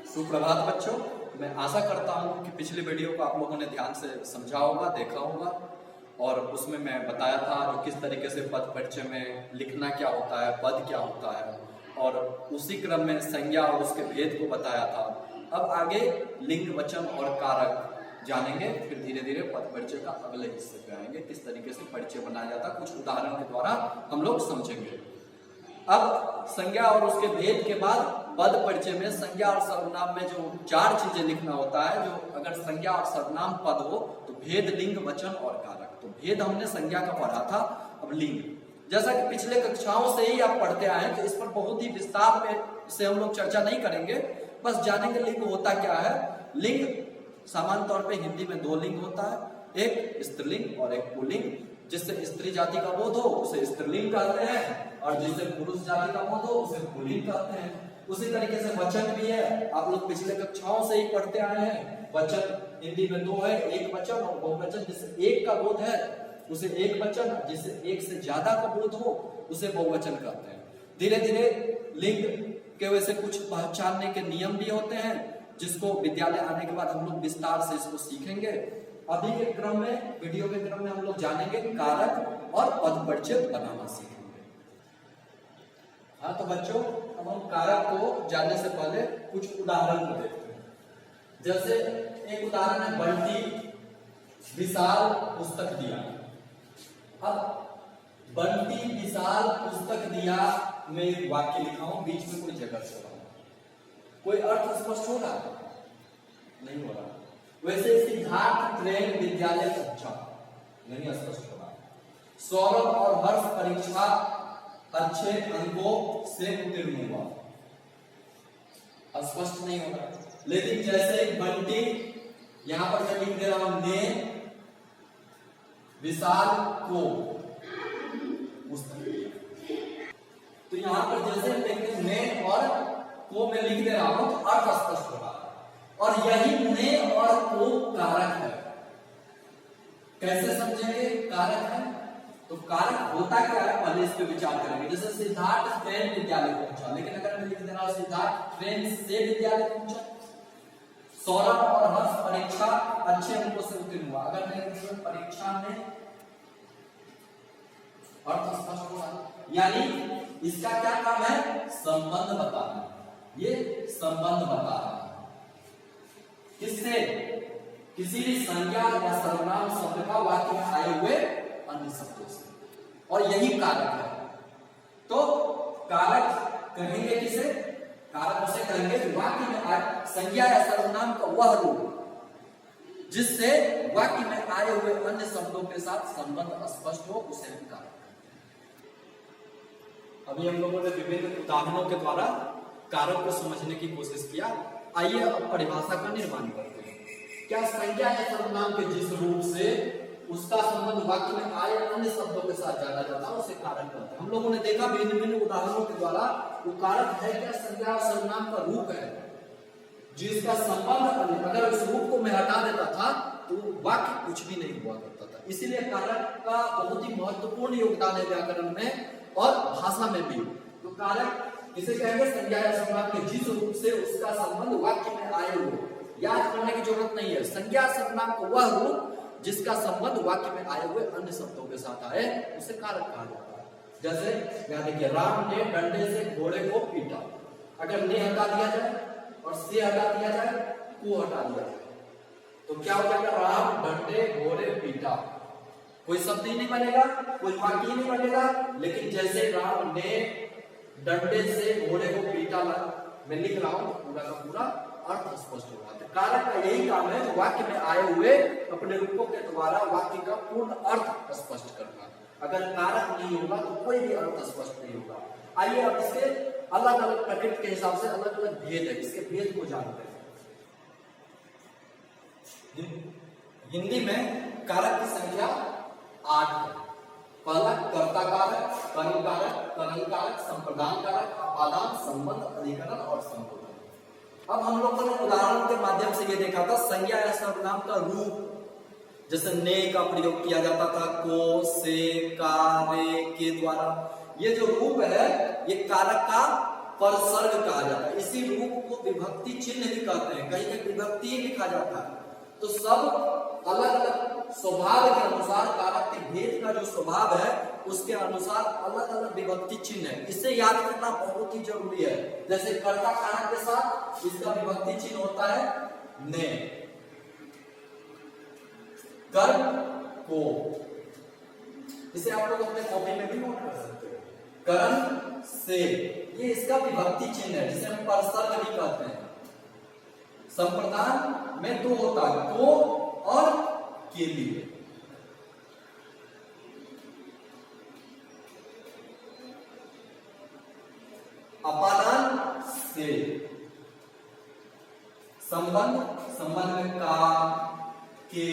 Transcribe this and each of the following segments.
सुप्रभात बच्चों, मैं आशा करता हूँ कि पिछली वीडियो को आप लोगों ने ध्यान से समझा होगा, देखा होगा और उसमें मैं बताया था कि किस तरीके से पद परिचय में लिखना क्या होता है, पद क्या होता है और उसी क्रम में संज्ञा और उसके भेद को बताया था। अब आगे लिंग, वचन और कारक जानेंगे, फिर धीरे धीरे पद परिचय का अगले हिस्से पे आएंगे, किस तरीके से परिचय बनाया जाता है, कुछ उदाहरण के द्वारा हम लोग समझेंगे। अब संज्ञा और उसके भेद के बाद पद परिचय में संज्ञा और सर्वनाम में जो चार चीजें लिखना होता है, जो अगर संज्ञा और सर्वनाम पद हो तो भेद, लिंग, वचन और कारक। तो भेद हमने संज्ञा का पढ़ा था। अब लिंग, जैसा कि पिछले कक्षाओं से ही आप पढ़ते आए हैं, तो इस पर बहुत ही विस्तार में से हम लोग चर्चा नहीं करेंगे, बस जानेंगे लिंग होता क्या है। लिंग सामान्य तौर पर हिंदी में दो लिंग होता है, एक स्त्रीलिंग और एक पुल्लिंग। जिससे स्त्री जाति का बोध हो उसे स्त्रीलिंग कहते हैं और जिससे पुरुष जाति का बोध हो उसे पुल्लिंग कहते हैं। उसी तरीके से वचन भी है, आप लोग पिछले कक्षाओं से ही पढ़ते आए हैं। वचन हिंदी में दो है, एक वचन और बहुवचन। जिससे एक का बोध है उसे एक वचन, जिससे एक से ज्यादा का बोध हो उसे बहुवचन कहते हैं। धीरे धीरे लिंग के वैसे कुछ पहचानने के नियम भी होते हैं, जिसको विद्यालय आने के बाद हम लोग विस्तार से इसको सीखेंगे। अभी के क्रम में, वीडियो के क्रम में हम लोग जानेंगे कारक और पद परिचय बनाना सीखेंगे। हाँ तो बच्चों, अब हम कारक को जानने से पहले कुछ उदाहरण को देखते हैं। जैसे एक उदाहरण है, बंटी विशाल पुस्तक दिया। अब बंटी विशाल पुस्तक दिया में एक वाक्य लिखा हूं, बीच में कोई जगह छोड़ा हूं, कोई अर्थ स्पष्ट हो रहा है? नहीं हो रहा। वैसे सिद्धार्थ ट्रेन विद्यालय पहुंचा, नहीं स्पष्ट हो रहा। सौरभ और हर्ष परीक्षा अच्छे अंकों से उत्तीर्ण हुआ, स्पष्ट नहीं हो रहा। लेकिन जैसे बंटी, यहां पर मैं लिख दे रहा हूं ने विशाल को पुस्तक दिया, तो यहां पर जैसे लिखते ने और को मैं लिख दे रहा हूं तो अर्थ स्पष्ट हो रहा है। और यही ने और को कारक है। कैसे समझेंगे कारक है? तो कारक होता क्या है, पहले इस पे विचार करेंगे। जैसे सिद्धार्थ ट्रेन विद्यालय पहुंचा, लेकिन अगर मैं लिख देना सिद्धार्थ ट्रेन से विद्यालय पहुंचा। सौरभ और हर्ष परीक्षा अच्छे अंकों से उत्तीर्ण हुआ, अगर मैं परीक्षा में अर्थ स्पष्ट हुआ। यानी इसका क्या काम है? संबंध बताना। ये संबंध बता रहा है किससे? किसी भी संज्ञा या सर्वनाम शब्द का वाक्य में आए हुए अन्य शब्दों से, और यही कारक है। तो कारक कहेंगे किसे? कारक उसे कहेंगे वाक्य में आए संज्ञा या सर्वनाम का वह रूप जिससे वाक्य में आए हुए अन्य शब्दों के साथ संबंध स्पष्ट हो, उसे हम कारक। अभी हम लोगों ने विभिन्न उदाहरणों के द्वारा कारक को समझने की कोशिश किया। आइए अब परिभाषा का निर्माण करते हैं। क्या संज्ञा या सर्वनाम के जिस रूप से उसका संबंध वाक्य में आए अन्य शब्दों के साथ जाना जाता है उसे कारक कहते हैं। हम लोगों ने देखा भिन्न भिन्न उदाहरणों के द्वारा वो कारक है क्या? संज्ञा और सर्वनाम का रूप है जिसका संबंध, अगर उस रूप को मैं हटा देता था तो वाक्य कुछ भी नहीं हुआ करता था। इसीलिए कारक का बहुत ही महत्वपूर्ण योगदान है व्याकरण में और भाषा में भी। तो कारक इसे कहेंगे संज्ञा या सर्वनाम के जिस रूप से उसका संबंध वाक्य में आए हुए। याद करने की जरूरत नहीं है, संज्ञा सर्वनाम को वह रूप जिसका संबंध वाक्य में आए हुए अन्य शब्दों के साथ आए उसे कारक कहा जाता है। जैसे यहां देखिए, राम ने डंडे से घोड़े को पीटा। अगर ने हटा दिया जाए और से हटा दिया जाए, को हटा दिया जाए, तो क्या हो जाएगा? राम डंडे घोड़े पीटा। कोई शब्द ही नहीं बनेगा, कोई वाक्य ही नहीं बनेगा। लेकिन जैसे राम ने डंडे से घोड़े को पीटा, मैं लिख रहा हूं, पूरा का पूरा अर्थ स्पष्ट हो रहा है। कारक का यही काम है, जो वाक्य में आए हुए अपने रूपों के द्वारा वाक्य का पूर्ण अर्थ स्पष्ट करना। अगर कारक नहीं होगा तो कोई भी अर्थ स्पष्ट नहीं होगा। आइए अब इसके अलग अलग प्रकृति के हिसाब से अलग अलग भेद है, इसके भेद को जानते हैं। हिंदी में कारक की संख्या 8 है। पहला कर्ता कारक, कर्म कारक, करण कारक, संप्रदान कारक, अपादान, संबंध, अधिकरण और संबोधन। अब हम लोगों ने उदाहरण के माध्यम से ये देखा था संज्ञा या सर्वनाम का रूप, जैसे ने का प्रयोग किया जाता था को, से, का, रे के द्वारा। ये जो रूप है ये कारक का परसर्ग कहा जाता है। इसी रूप को विभक्ति चिन्ह भी कहते हैं, कहीं कहीं विभक्ति लिखा जाता है। तो सब अलग अलग स्वभाव के अनुसार, कारक के भेद का जो स्वभाव है उसके अनुसार अलग अलग विभक्ति चिन्ह है। इसे याद करना बहुत ही जरूरी है। जैसे कर्ता कारक के साथ इसका विभक्ति चिन्ह होता है ने। कर्म को, इसे आप लोग अपने कॉपी में भी नोट कर सकते हो। कर्म से, ये इसका विभक्ति चिन्ह है जिसे हम परसर्ग भी कहते हैं। संप्रदान में दो होता है, को और के लिए। अपादान से संबंध, संबंध में का, के,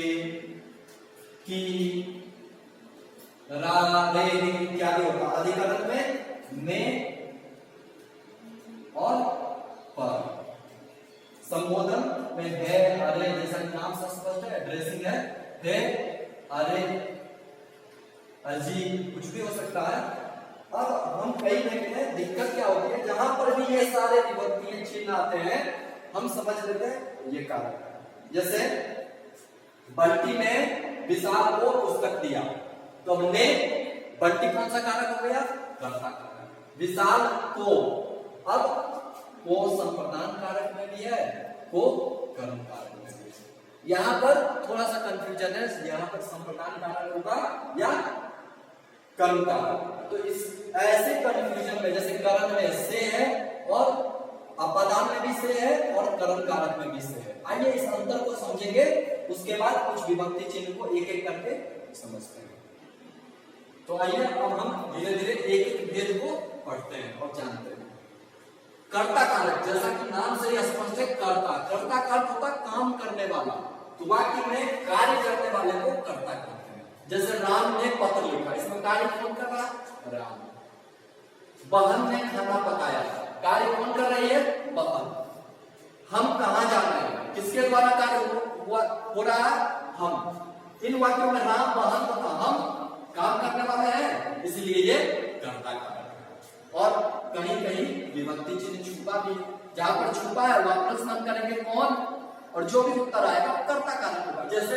की, रा, रे इत्यादि होता है। अधिकरण में और पर। संबोधन में है, अरे, जैसा नाम से स्पष्ट है, एड्रेसिंग है, अरे, अजी, कुछ भी हो सकता है। अब हम कई देखते हैं दिक्कत क्या होती है, जहां पर भी ये सारे विभक्ति चिन्ह आते हैं हम समझ लेते हैं ये कारक है। जैसे बंटी ने विशाल को पुस्तक दिया, तो हमने बंटी कौन सा कारक हो गया, कर्ता कारक। विशाल को, अब को संप्रदान कारक में भी है, को कर्म कारक में भी है। यहां पर थोड़ा सा कंफ्यूजन है, यहां पर संप्रदान कारक होगा या कर्म कारक। तो इस ऐसे कंफ्यूजन में, जैसे कर्म में से है और अपादान में भी से है और कर्म कारक में भी से है। आइए इस अंतर को समझेंगे, उसके बाद कुछ विभक्ति चिन्ह को एक एक करके समझते हैं। तो आइए अब हम धीरे धीरे एक एक भेद को पढ़ते हैं और जानते हैं। कर्ता कारक, जैसा कि नाम से ही स्पष्ट है, कर्ता। कर्ता का अर्थ होता है काम करने वाला। तो वाक्य में कार्य करने वाले को कर्ता कहते हैं। जैसे राम ने पत्र लिखा, इसमें कार्य कौन कर रहा है, राम। बहन ने खाना पकाया, कार्य कौन कर रही है, बहन। हम कहां जा रहे हैं, किसके द्वारा कार्य हो रहा है, हम। इन वाक्यों में राम, बहन तथा हम काम करने वाले हैं, इसलिए ये कर्ता कारक है। और कहीं कहीं विभक्ति चिन्ह छुपा भी, जहां पर छुपा है वहां प्रश्न हम करेंगे कौन, और जो भी उत्तर आएगा कर्ता कारक होगा। जैसे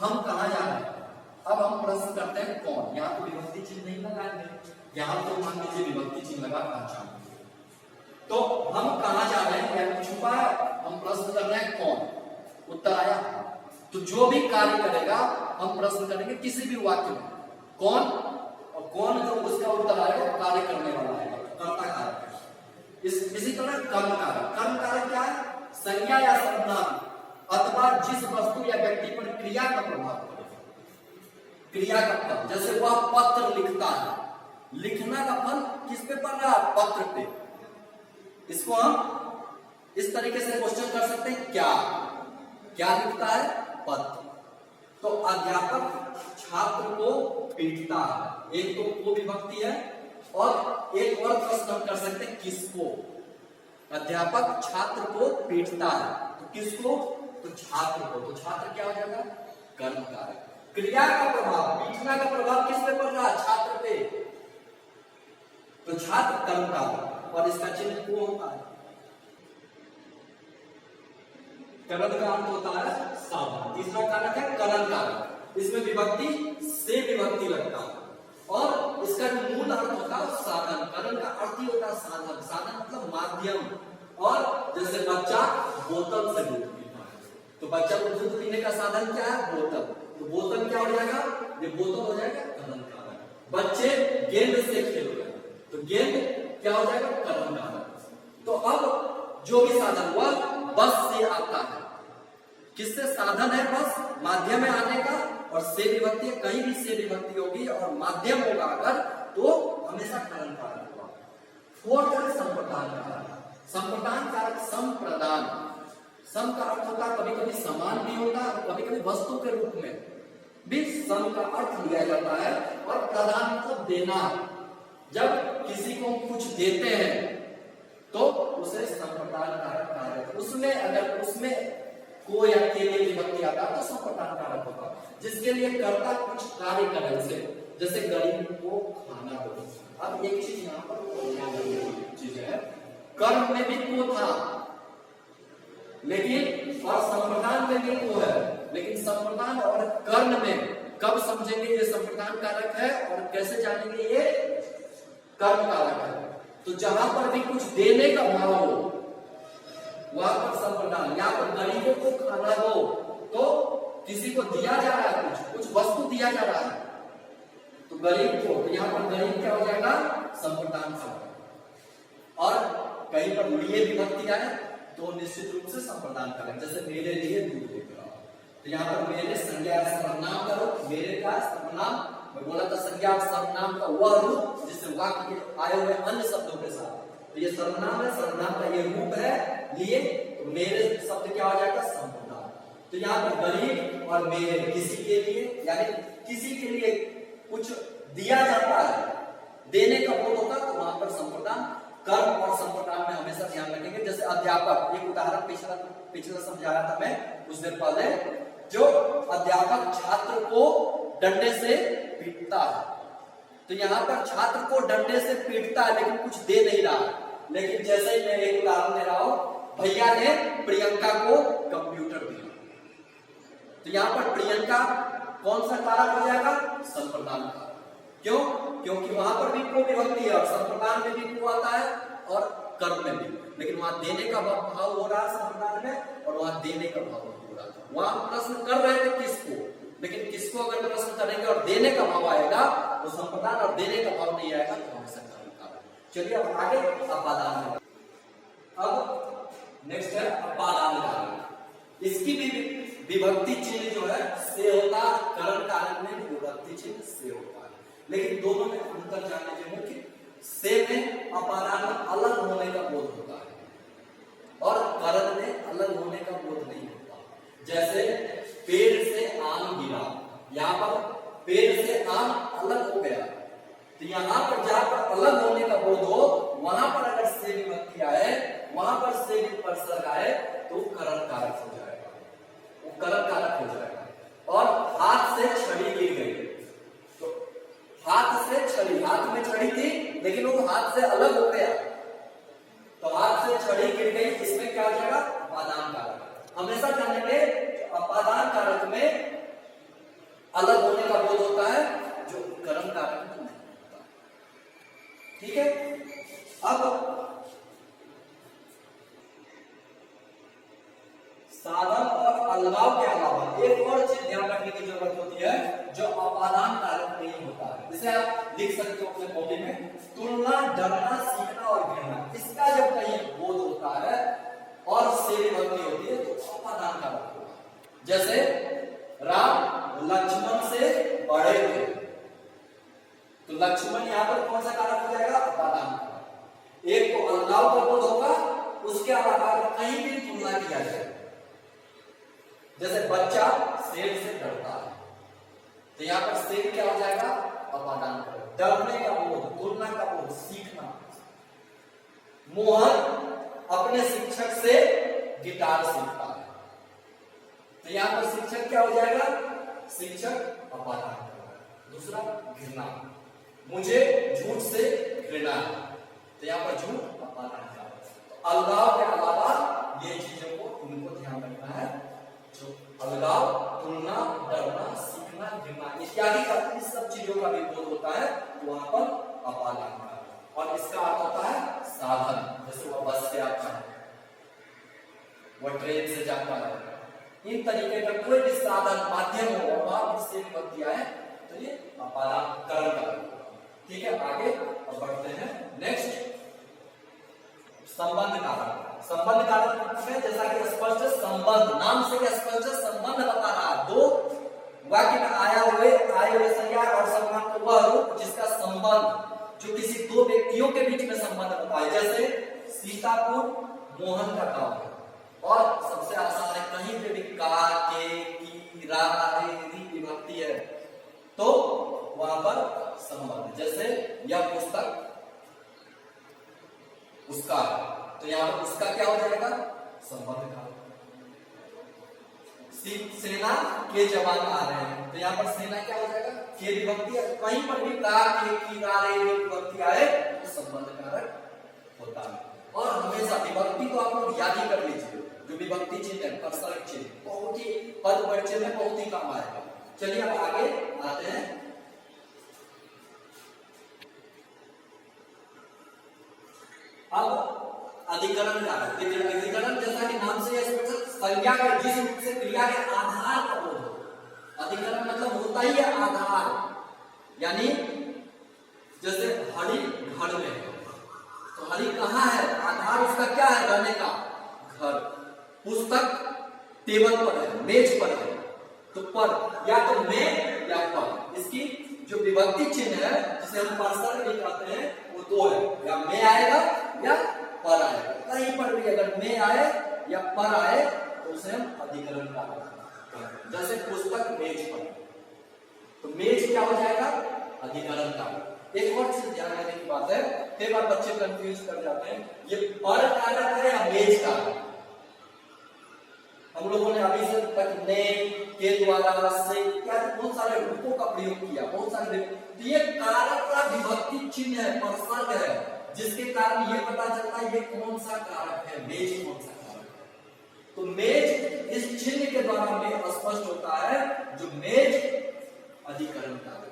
हम कहां जा रहे हैं, अब हम प्रश्न करते हैं कौन, यहाँ तो विभक्ति चिन्ह नहीं लगाएंगे, यहाँ तो मान लीजिए विभक्ति चिन्ह लगा पहचान। तो हम कहां जा रहे हैं, यहाँ छुपा है, हम प्रश्न कर रहे हैं कौन, उत्तर आया। तो जो भी कार्य करेगा हम प्रश्न करेंगे किसी भी वाक्य में कौन, और कौन जो उसका उत्तर आएगा कार्य करने वाला है, कर्ता कारक है। इसी तरह कर्म कारक। कर्म कारक क्या है, संज्ञा या सर्वनाम अथवा जिस वस्तु या व्यक्ति पर क्रिया का प्रभाव पड़े, क्रिया का फल। जैसे वह पत्र लिखता है, लिखना का फल किस पे पड़ रहा है, पत्र पे। इसको हम इस तरीके से क्वेश्चन कर सकते हैं, क्या लिखता है, पत्र। तो अध्यापक छात्र को पीटता है, एक तो को विभक्ति है, और एक और प्रश्न हम कर सकते हैं किसको। अध्यापक छात्र को पीटता है, तो किसको, तो छात्र को। तो छात्र क्या हो जाएगा, कर्म कारक। क्रिया का प्रभाव, पीटना का प्रभाव किस पे पड़ रहा है, छात्र पे, तो छात्र कर्म कारक, और इसका चिन्ह को होता है। करण का अर्थ होता है साधन। तीसरा कारक है करण कारक, इसमें विभक्ति से विभक्ति लगता है, और इसका जो मूल अर्थ होता है साधन। करण का अर्थ ही होता है साधन, साधन मतलब माध्यम। और जैसे बच्चा बोतल से दूध पीता है, तो बच्चा को दूध पीने का साधन क्या है, बोतल। तो बोतल क्या हो जाएगा, ये बोतल हो जाएगा करण कारक। बच्चे गेंद से खेल रहे हैं, तो गेंद क्या हो जाएगा, करण कारक। तो अब जो भी साधन हुआ बस से आता है, किससे साधन है, बस माध्यम में आने का, और से विभक्ति है, कहीं भी से विभक्ति होगी और माध्यम होगा अगर, तो हमेशा करण कारक होगा। फोर्थ है संप्रदान कारक। संप्रदान कारक संप्रदान, सम का अर्थ होता है कभी कभी समान भी होता है, और कभी कभी वस्तु के रूप में भी सम का अर्थ लिया जाता है। और प्रदान मतलब देना, जब किसी को कुछ देते हैं तो उसे संप्रदान कारक कहा जाता है। उसमें अगर उसमें को या के लिए विभक्ति आता है तो संप्रदान कारक होता है, जिसके लिए कर्ता कुछ कार्य करे उसे, जैसे गरीब को खाना दो। अब एक चीज यहाँ पर चीज है, कर्म में भी को था, लेकिन और संप्रदान में भी को है, लेकिन संप्रदान और कर्ण में कब समझेंगे ये संप्रदान कारक है और कैसे जानेंगे ये कर्म कारक है। तो जहां पर भी कुछ देने का भाव हो वहां पर संप्रदान, यहाँ पर गरीबों को खाना हो तो किसी को दिया जा रहा है, कुछ वस्तु दिया जा रहा है तो गरीब को, तो यहाँ पर गरीब क्या हो जाएगा संप्रदान कारक। और कहीं पर लिए विभक्ति आए तो निश्चित रूप से संप्रदान कारक, जैसे मेरे लिए दूध लेकर आओ, तो यहाँ पर मेरे संज्ञा सर्वनाम करो, मेरे का सर्वनाम, मैं बोला था संज्ञा सर्वनाम का वह रूप जिससे वाक्य के आए हुए अन्य शब्दों के साथ, तो ये सर्वनाम है, सर्वनाम का ये रूप है लिए, तो मेरे शब्द क्या हो जाएगा संप्रदान। तो यहाँ पर गरीब और मेरे किसी के लिए, यानी किसी के लिए कुछ दिया जाता है, देने का बोध होता है, तो वहां पर संप्रदान। कर्म और संप्रदान में हमेशा ध्यान रखेंगे। जैसे अध्यापक, एक उदाहरण पिछला समझाया था मैं कुछ देर पहले, जो अध्यापक छात्र को डंडे से पीटता है, तो यहाँ पर छात्र को डंडे से पीटता है लेकिन कुछ दे नहीं रहा। लेकिन जैसे ही मैं एक उदाहरण दे रहा हूं, भैया ने प्रियंका को कंप्यूटर दिया, तो यहाँ पर प्रियंका कौन सा कारक हो जाएगा संप्रदान कारक। क्यों? क्योंकि वहां पर भी को विभक्ति है और संप्रदान में भी को आता है और कर्म में भी, लेकिन वहां देने का भाव हो रहा है संप्रदान में और वहां देने का भाव हो रहा था। वहां प्रश्न कर रहे थे किसको, लेकिन किसको अगर प्रश्न करेंगे और देने का भाव आएगा तो संप्रदान, और देने का भाव नहीं आएगा तो हमेशा कर्म कारक। चलिए अब आगे अपादान। अब नेक्स्ट है अपादान कारक। इसकी भी विभक्ति चिन्ह जो है से होता है, करण कारक में विभक्ति चिन्ह से होता है, लेकिन दोनों में अंतर जानने के मुख्य, से में अपादान अलग होने का बोध होता है और करण में अलग होने का बोध नहीं होता। जैसे पेड़ से आम गिरा, यहाँ पर पेड़ से आम अलग हो गया, तो यहाँ पर जहां पर अलग होने का बोध हो वहां पर अगर से विभक्ति आए, वहां पर से विपर्सर्ग आए तो करण कारक हो जाएगा, वो करण कारक हो जाएगा। और हाथ से छड़ी गिर गई, तो हाथ से छड़ी, हाथ में छड़ी थी लेकिन वो हाथ से अलग हो गया, तो हाथ से छड़ी गिर गई, इसमें क्या हो जाएगा अपादान कारक। हमेशा जानेंगे अपादान कारक में अलग होने का बोध होता है जो करण कारक में नहीं होता। ठीक है, अब साधन और अलगाव के अलावा एक और चीज ध्यान रखने की जरूरत होती है जो अपादान कारक नहीं होता है। जैसे आप लिख सकते हो अपने कॉपी में, तुलना, डरना, सीखना और घृणा, इसका जब कहीं बोध होता है और से विभक्ति होती है तो अपादान कारक होगा। जैसे राम लक्ष्मण से बड़े थे, तो लक्ष्मण यहाँ पर कौन सा कारक हो जाएगा अपादान कारक। एक तो अलगाव का बोध होगा, उसके अलावा कहीं भी तुलना किया जाए, जैसे बच्चा शेर से डरता है, तो यहाँ पर शेर क्या हो जाएगा अपादान कारक। डरने का बोध, तुलना का बोध, सीखना। मोहन अपने शिक्षक से गिटार सीखता है, तो यहाँ पर शिक्षक क्या हो जाएगा शिक्षक अपादान कारक। दूसरा घृणा, मुझे झूठ से घृणा है, तो यहाँ पर झूठ अपादान कारक। तो अलगाव के अलावा ये चीजों को उनको ध्यान रखना है, जो अलगाव, तुलना, डरना, सीखना, घृणा इत्यादि का इन सब चीजों का भी बोध होता है वहां पर अपादान कारक। और इसका अर्थ होता है साधन, जैसे वह बस से आता है, वह ट्रेन से जाता है, इन तरीके का कोई भी साधन माध्यम हो और वहां पर से विभक्ति आए तो ये अपादान करण कारक। ठीक है, आगे अब बढ़ते हैं। नेक्स्ट संबंध कारक। संबंध कारक में जैसा कि स्पष्ट संबंध, नाम से स्पष्ट संबंध बता रहा है, दो वाक्य में आए हुए संज्ञा और संबंध का वह रूप जिसका संबंध जो किसी दो व्यक्तियों के बीच में संबंध बताए। जैसे सीतापुर मोहन का गांव है, और सबसे आसान है कहीं पे भी का, के, की, रा, रे, री विभक्ति है तो वहां पर संबंध। जैसे यह पुस्तक उसका, तो यहाँ पर उसका क्या हो जाएगा संबंध का। सेना के जवान आ रहे हैं, तो यहाँ पर सेना क्या हो जाएगा के विभक्ति। कहीं पर भी का, के, की, रा, रे विभक्ति आए तो संबंध कारक होता है। और हमेशा विभक्ति तो आप लोग याद ही कर लीजिए, जो विभक्ति चिन्ह है, परसर्ग चिन्ह, बहुत ही पद परिचय में बहुत ही काम आएगा। चलिए अब आगे आते हैं। अब अधिकरण का अधिकरण जैसा कि नाम से संज्ञा के जिस रूप से क्रिया के आधार पर हो। अधिकरण मतलब होता ही है आधार, यानी जैसे हरि घर में है, तो हरि कहाँ है, आधार उसका क्या है, रहने का घर। पुस्तक टेबल पर है, मेज पर है, तो पर या तो में या पर, इसकी जो विभक्ति चिन्ह है जिसे हम परसर्ग भी कहते हैं वो दो है, या में आएगा या पर आएगा। कहीं पर भी अगर में आए या पर आए तो उसे हम अधिकरण कहते हैं। जैसे पुस्तक मेज पर, तो मेज क्या हो जाएगा, अधिकरण का। एक और चीज ध्यान देने की बात है, कई बार बच्चे कंफ्यूज कर जाते हैं, ये पर कारक है या मेज कारक। हम लोगों ने अभी से तक ने, के द्वारा, से इत्यादि बहुत सारे रूपों का प्रयोग किया, बहुत सारे। तो ये कारक का विभक्ति चिन्ह है, परसर्ग है, जिसके कारण ये पता चलता है ये कौन सा कारक है, मेज कौन सा कारक है। तो मेज इस चिन्ह के द्वारा हमें स्पष्ट होता है, जो मेज अधिकरण कारक।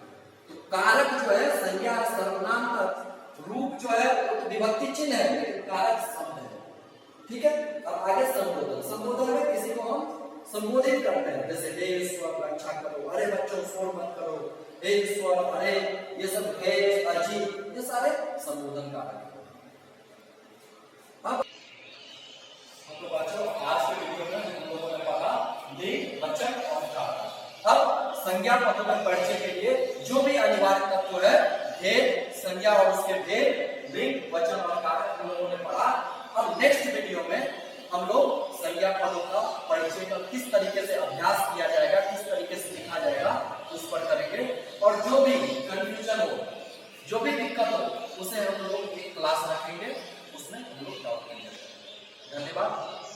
तो कारक जो है संज्ञा सर्वनाम का रूप जो है वो तो विभक्ति चिन्ह है, लेकिन कारक शब्द है। ठीक है, अब आगे संबोधन। संबोधन में किसी को हम संबोधित करते हैं, जैसे हे ईश्वर रक्षा करो, अरे बच्चों शोर मत करो, हे ईश्वर, अरे, ये सब हे अजी, ये सारे संबोधन कारक है। अब तो बच्चों आज के वीडियो में हम लोगों ने पढ़ा लिंग, वचन और कारक। अब संज्ञा पद में परिचय के लिए जो भी अनिवार्य तत्व है, भेद, संज्ञा और उसके भेद, लिंग, वचन और कारक हम लोगों ने पढ़ा। अब नेक्स्ट वीडियो में हम लोग संज्ञा पदों का परिचय का किस तरीके से अभ्यास किया जाएगा, किस तरीके से लिखा जाएगा, उस पर करेंगे। और जो भी कंफ्यूजन हो, जो भी दिक्कत हो, उसे हम लोग एक क्लास रखेंगे, उसमें हम लोग सॉल्व करेंगे। धन्यवाद।